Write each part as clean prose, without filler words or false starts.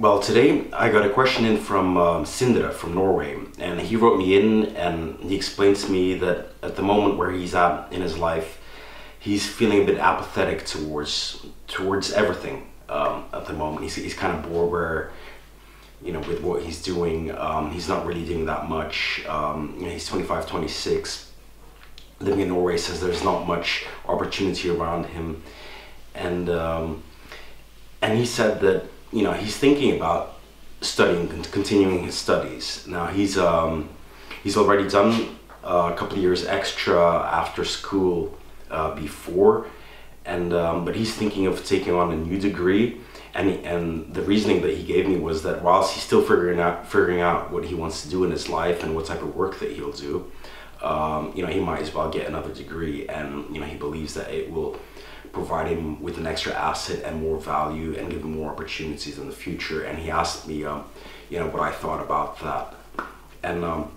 Well, today I got a question in from Sindre from Norway, and he wrote me in and he explained to me that at the moment where he's at in his life, he's feeling a bit apathetic towards everything at the moment. He's kind of bored where, with what he's doing, he's not really doing that much. He's 25, 26, living in Norway, says there's not much opportunity around him, and he said that he's thinking about studying, continuing his studies. Now he's already done a couple of years extra after school before, and but he's thinking of taking on a new degree. And the reasoning that he gave me was that whilst he's still figuring out what he wants to do in his life and what type of work that he'll do, he might as well get another degree, and he believes that it will provide him with an extra asset and more value and give him more opportunities in the future. And he asked me, what I thought about that. And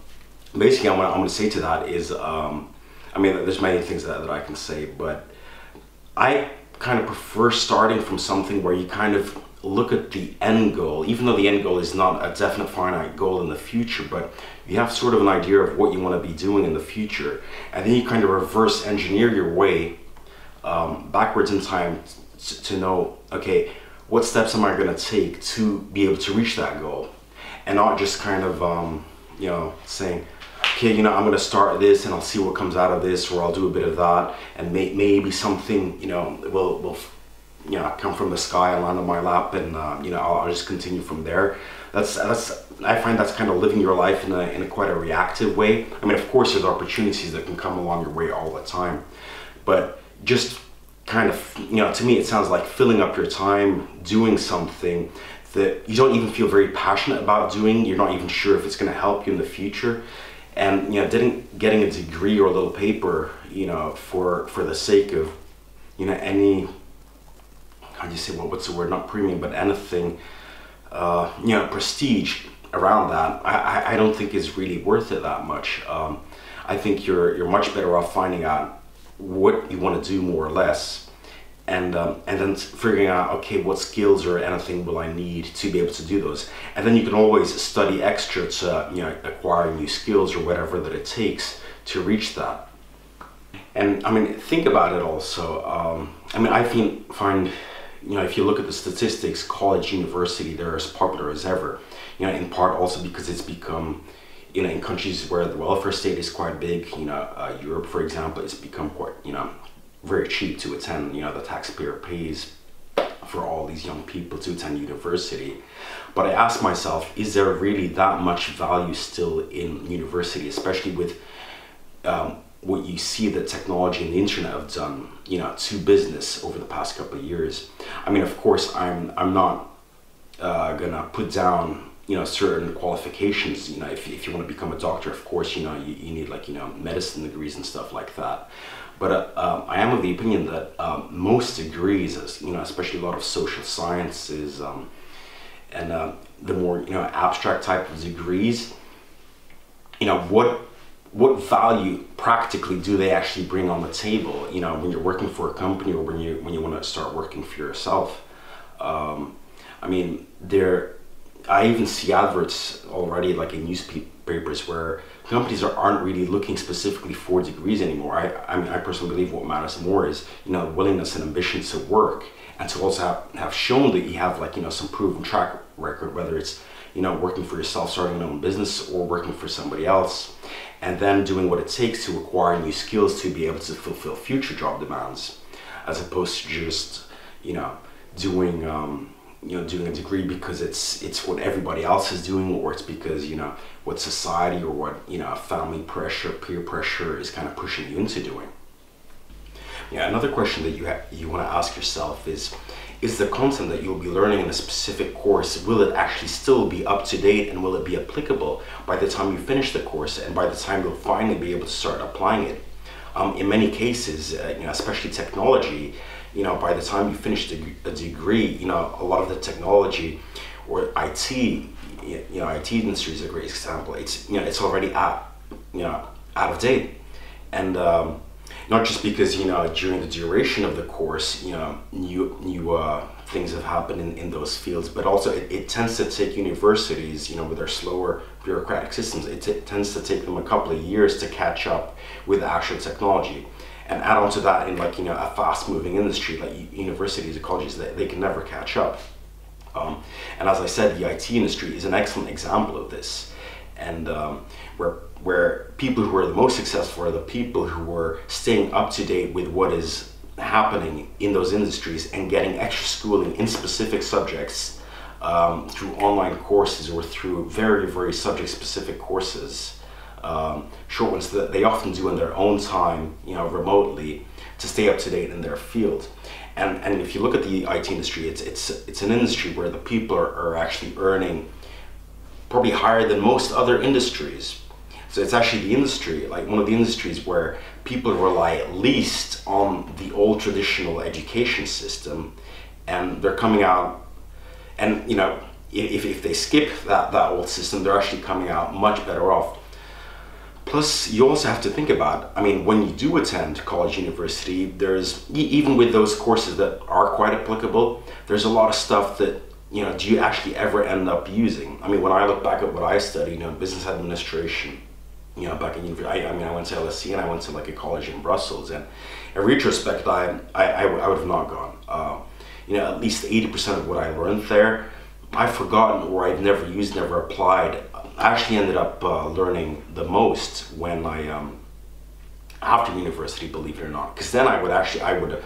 basically, I'm going to say to that is, there's many things that I can say, but I kind of prefer starting from something where you kind of look at the end goal, even though the end goal is not a definite finite goal in the future, but you have sort of an idea of what you want to be doing in the future, and then you kind of reverse engineer your way backwards in time to know, okay, what steps am I going to take to be able to reach that goal, and not just kind of saying, okay, I'm going to start this and I'll see what comes out of this, or I'll do a bit of that, and maybe something will come from the sky and land on my lap, and I'll just continue from there. That's I find that's kind of living your life in a quite a reactive way. Of course there's opportunities that can come along your way all the time, but just kind of, to me it sounds like filling up your time doing something that you don't even feel very passionate about doing. You're not even sure if it's going to help you in the future, and getting a degree or a little paper, for the sake of, any, how do you say, what's the word, not premium, but anything, prestige around that, I don't think is really worth it that much. I think you're much better off finding out what you want to do more or less, and then figuring out, okay, what skills or anything will I need to be able to do those, and then you can always study extra to acquire new skills or whatever that it takes to reach that. And think about it also. I find if you look at the statistics, college, university, they're as popular as ever. In part also because it's become, in countries where the welfare state is quite big, Europe, for example, it's become quite, very cheap to attend. The taxpayer pays for all these young people to attend university. But I ask myself, is there really that much value still in university, especially with what you see that technology and the internet have done, to business over the past couple of years? Of course, I'm not gonna put down certain qualifications. If you want to become a doctor, of course, you need medicine degrees and stuff like that. But I am of the opinion that most degrees, especially a lot of social sciences and the more abstract type of degrees, what value practically do they actually bring on the table? When you're working for a company, or when you want to start working for yourself. I even see adverts already, like in newspapers, where companies aren't really looking specifically for degrees anymore. I personally believe what matters more is willingness and ambition to work, and to also have shown that you have some proven track record, whether it's working for yourself, starting your own business, or working for somebody else, and then doing what it takes to acquire new skills to be able to fulfill future job demands, as opposed to just doing a degree because it's what everybody else is doing, or it's because what society or what family pressure, peer pressure is kind of pushing you into doing. Another question that you want to ask yourself is the content that you'll be learning in a specific course, will it actually still be up to date, and will it be applicable by the time you finish the course and by the time you'll finally be able to start applying it? In many cases, especially technology, by the time you finish a degree, a lot of the technology or IT, IT industry is a great example. It's already out of date, and Not just because, during the duration of the course, new things have happened in those fields, but also it tends to take universities, with their slower bureaucratic systems, it tends to take them a couple of years to catch up with actual technology. And add on to that, in like, a fast-moving industry like universities and colleges, they can never catch up. And as I said, the IT industry is an excellent example of this. And where people who are the most successful are the people who are staying up to date with what is happening in those industries and getting extra schooling in specific subjects through online courses or through very, very subject-specific courses, short ones that they often do in their own time, remotely, to stay up to date in their field. And if you look at the IT industry, it's an industry where the people are actually earning probably higher than most other industries. So it's actually the industry, like one of the industries where people rely least on the old traditional education system, and they're coming out, and if they skip that old system, they're actually coming out much better off. Plus, you also have to think about, when you do attend college, university, there's, even with those courses that are quite applicable, there's a lot of stuff that, do you actually ever end up using? When I look back at what I studied, business administration, back in university, I went to LSE and I went to like a college in Brussels, and in retrospect, I would have not gone. At least 80% of what I learned there, I've forgotten, or I've never used, never applied. I actually ended up learning the most when I, after university, believe it or not, because then I would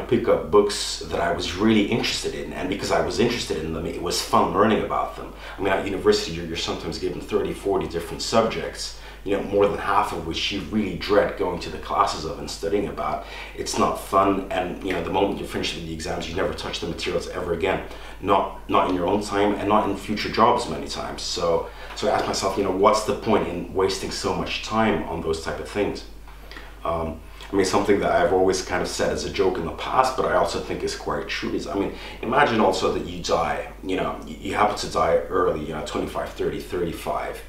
pick up books that I was really interested in, and because I was interested in them, it was fun learning about them. At university, you're sometimes given 30, 40 different subjects, more than half of which you really dread going to the classes of and studying about. It's not fun, and the moment you're finished with the exams, you never touch the materials ever again. Not in your own time, and not in future jobs many times. So I asked myself, what's the point in wasting so much time on those type of things? Something that I've always kind of said as a joke in the past, but I also think is quite true, is, imagine also that you die, you happen to die early, 25, 30, 35.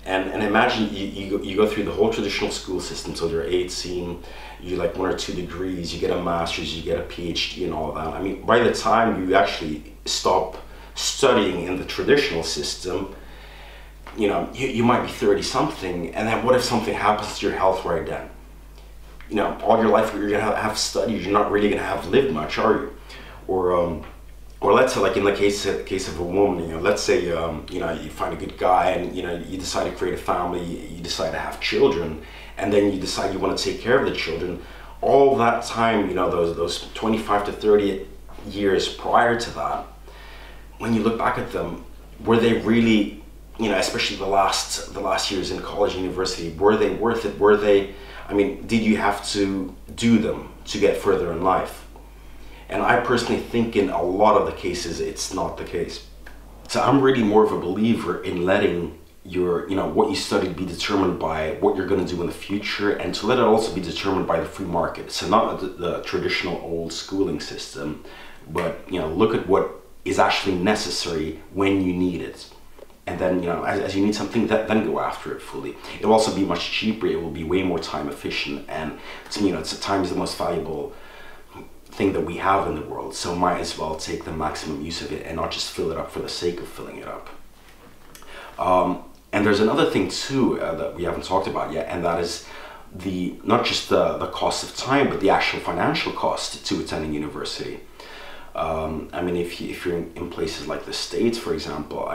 And imagine you go through the whole traditional school system till you're 18, you like 1 or 2 degrees, you get a master's, you get a PhD and all of that. By the time you actually stop studying in the traditional system, you might be 30 something, and then what if something happens to your health right then? All your life you're gonna have studied, you're not really gonna have lived much, are you? Or let's say, like in the case of a woman, let's say you find a good guy, and you decide to create a family, you decide to have children, and then you decide you want to take care of the children. All that time, those 25 to 30 years prior to that, when you look back at them, were they really, especially the last years in college, university, were they worth it? Were they? Did you have to do them to get further in life? And I personally think in a lot of the cases, it's not the case. So I'm really more of a believer in letting your, what you studied be determined by what you're going to do in the future, and to let it also be determined by the free market. So not the traditional old schooling system, but, look at what is actually necessary when you need it. And then, as you need something, then go after it fully. It'll also be much cheaper, it will be way more time efficient, and to me, time is the most valuable thing that we have in the world, so might as well take the maximum use of it and not just fill it up for the sake of filling it up. And there's another thing too that we haven't talked about yet, and that is not just the cost of time, but the actual financial cost to attending university. If you're in places like the States, for example,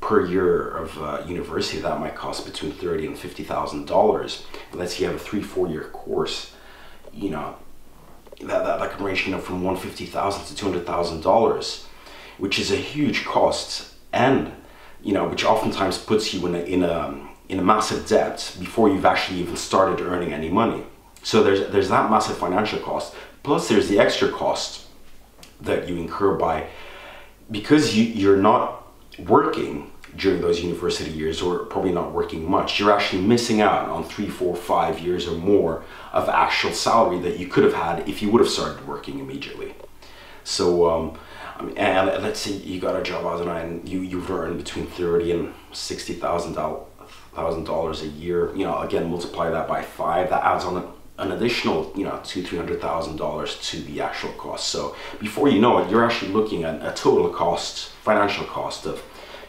per year of university, that might cost between $30,000 and $50,000. Let's say you have a 3-4 year course, that can range from $150,000 to $200,000, which is a huge cost, and which oftentimes puts you in a massive debt before you've actually even started earning any money. So there's that massive financial cost, plus there's the extra cost that you incur because you're not working during those university years, or probably not working much. You're actually missing out on 3, 4, 5 years or more of actual salary that you could have had if you would have started working immediately. So, and let's say you got a job, and you've earned between $30,000 and $60,000, $100,000 a year, you know, again, multiply that by 5, that adds on an additional, you know, $200,000-300,000 to the actual cost. So before you know it, you're actually looking at a total cost, financial cost of,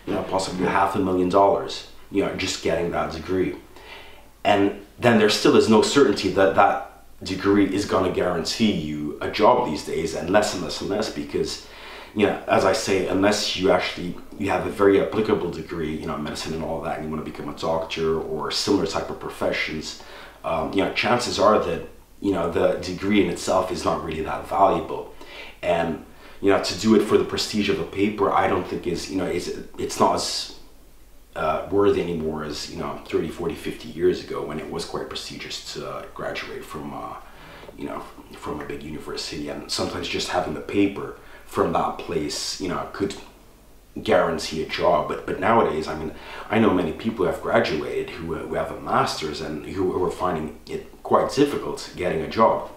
you know, possibly $500,000, you know, just getting that degree. And then there still is no certainty that that degree is going to guarantee you a job these days, and less and less and less, because, you know, as I say, unless you have a very applicable degree, you know, medicine and all that, and you want to become a doctor or similar type of professions, you know, chances are that, you know, the degree in itself is not really that valuable. And, you know, to do it for the prestige of a paper, I don't think is, you know, it's not as worthy anymore as, you know, 30, 40, 50 years ago, when it was quite prestigious to graduate from, you know, from a big university. And sometimes just having the paper from that place, you know, could guarantee a job. But nowadays, I mean, I know many people who have graduated who have a master's and who are finding it quite difficult getting a job.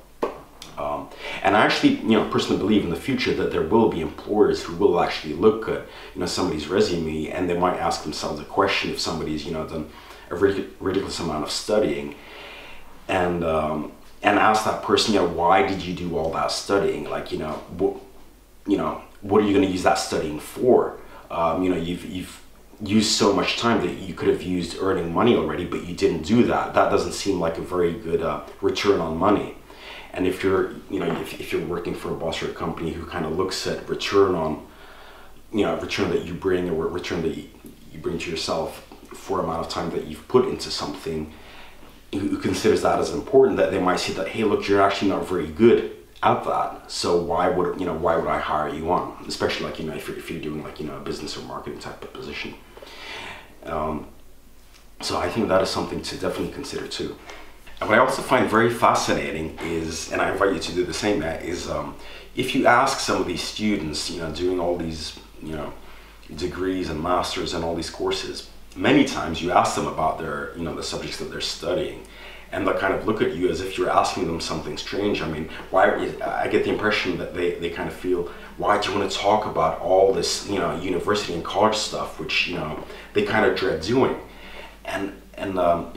And I actually, you know, personally believe in the future that there will be employers who will actually look at, you know, somebody's resume, and they might ask themselves a question if somebody's, you know, done a ridiculous amount of studying, and ask that person, you know, why did you do all that studying? Like, you know, what are you going to use that studying for? You know, you've used so much time that you could have used earning money already, but you didn't do that. That doesn't seem like a very good return on money. And if you're, you know, if you're working for a boss or a company who kind of looks at return on, you know, return that you bring, or return that you bring to yourself for amount of time that you've put into something, who considers that as important, that they might see that, hey, look, you're actually not very good at that, so why would I hire you on? Especially, like, you know, if you're doing, like, you know, a business or marketing type of position. So I think that is something to definitely consider too. And what I also find very fascinating is, and I invite you to do the same, is if you ask some of these students, you know, doing all these, you know, degrees and masters and all these courses, many times you ask them about their, you know, the subjects that they're studying, and they'll kind of look at you as if you're asking them something strange. I mean, I get the impression that they kind of feel, why do you want to talk about all this, you know, university and college stuff, which, you know, they kind of dread doing. And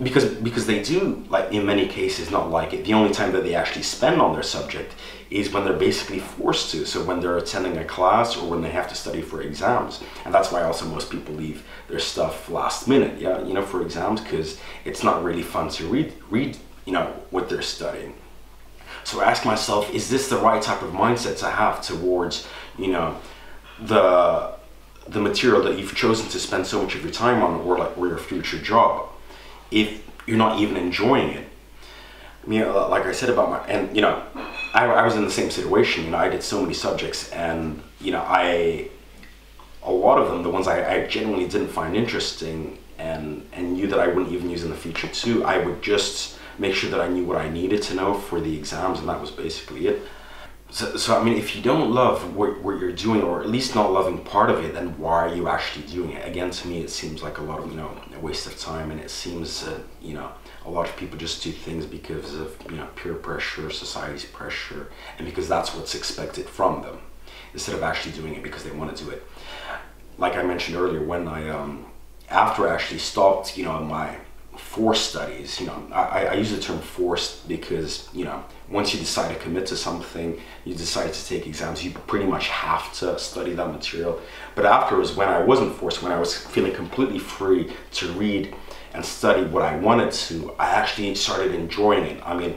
because they do, like, in many cases, not like it. The only time that they actually spend on their subject is when they're basically forced to. So when they're attending a class, or when they have to study for exams. And that's why also most people leave their stuff last minute, yeah, you know, for exams, because it's not really fun to read, you know, what they're studying. So I ask myself, is this the right type of mindset to have towards, you know, the material that you've chosen to spend so much of your time on, or your future job, if you're not even enjoying it? I mean, like I said about and you know, I was in the same situation. You know, I did so many subjects, and, you know, a lot of them, the ones I genuinely didn't find interesting, and knew that I wouldn't even use in the future too, I would just make sure that I knew what I needed to know for the exams, and that was basically it. So I mean, if you don't love what you're doing, or at least not loving part of it, then why are you actually doing it? Again, to me, it seems like a lot of, you know, a waste of time, and it seems you know, a lot of people just do things because of, you know, peer pressure, society's pressure, and because that's what's expected from them, instead of actually doing it because they want to do it. Like I mentioned earlier, when after I actually stopped, you know, my forced studies, you know, I use the term forced because, you know, once you decide to commit to something, you decide to take exams, you pretty much have to study that material. But afterwards, when I wasn't forced, when I was feeling completely free to read and study what I wanted to, I actually started enjoying it. I mean,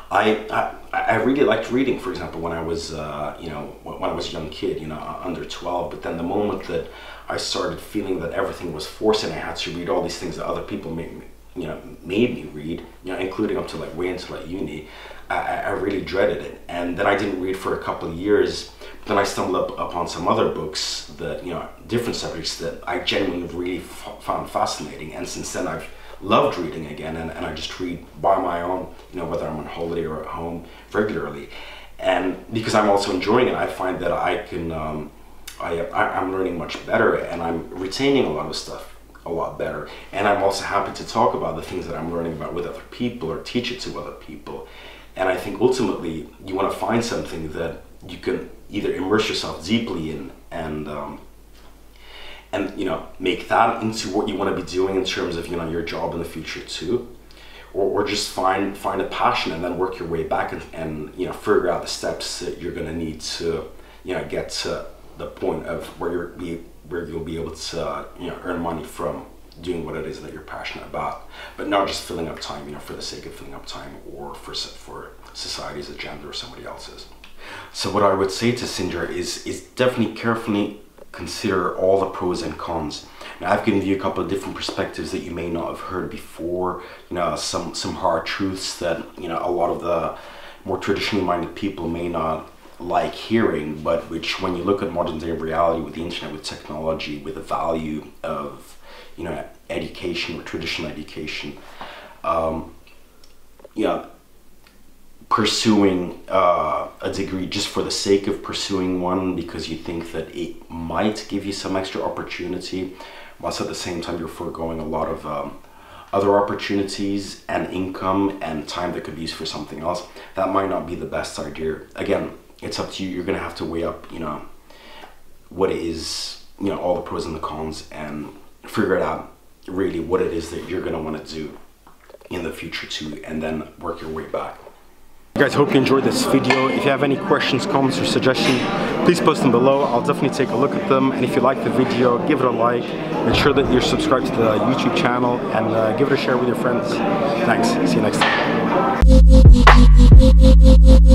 I really liked reading, for example, when I was, you know, when I was a young kid, you know, under 12. But then the moment that I started feeling that everything was forced, and I had to read all these things that other people made me read, you know, including up to like way into like uni, I really dreaded it. And then I didn't read for a couple of years. But then I stumbled upon some other books that, you know, different subjects that I genuinely really found fascinating. And since then, I've loved reading again, and I just read by my own, you know, whether I'm on holiday or at home, regularly. And because I'm also enjoying it, I find that I can, I'm learning much better, and I'm retaining a lot of stuff a lot better. And I'm also happy to talk about the things that I'm learning about with other people, or teach it to other people. And I think ultimately you want to find something that you can either immerse yourself deeply in, and and make that into what you want to be doing in terms of your job in the future too, or just find a passion and then work your way back and figure out the steps that you're going to need to get to the point of where you'll be able to earn money from doing what it is that you're passionate about, but not just filling up time for the sake of filling up time, or for society's agenda or somebody else's. So what I would say to Cinder is definitely carefully consider all the pros and cons. Now, I've given you a couple of different perspectives that you may not have heard before, some hard truths that a lot of the more traditionally minded people may not like hearing, but which, when you look at modern day reality with the internet, with technology, with the value of education or traditional education, pursuing a degree just for the sake of pursuing one because you think that it might give you some extra opportunity, whilst at the same time you're foregoing a lot of other opportunities and income and time that could be used for something else, that might not be the best idea. Again, it's up to you. You're gonna have to weigh up what it is, all the pros and the cons, and figure it out really what it is that you're gonna want to do in the future too, and then work your way back. Guys, hope you enjoyed this video. If you have any questions, comments, or suggestions, please post them below. I'll definitely take a look at them. And if you like the video, give it a like. Make sure that you're subscribed to the YouTube channel, and give it a share with your friends. Thanks. See you next time.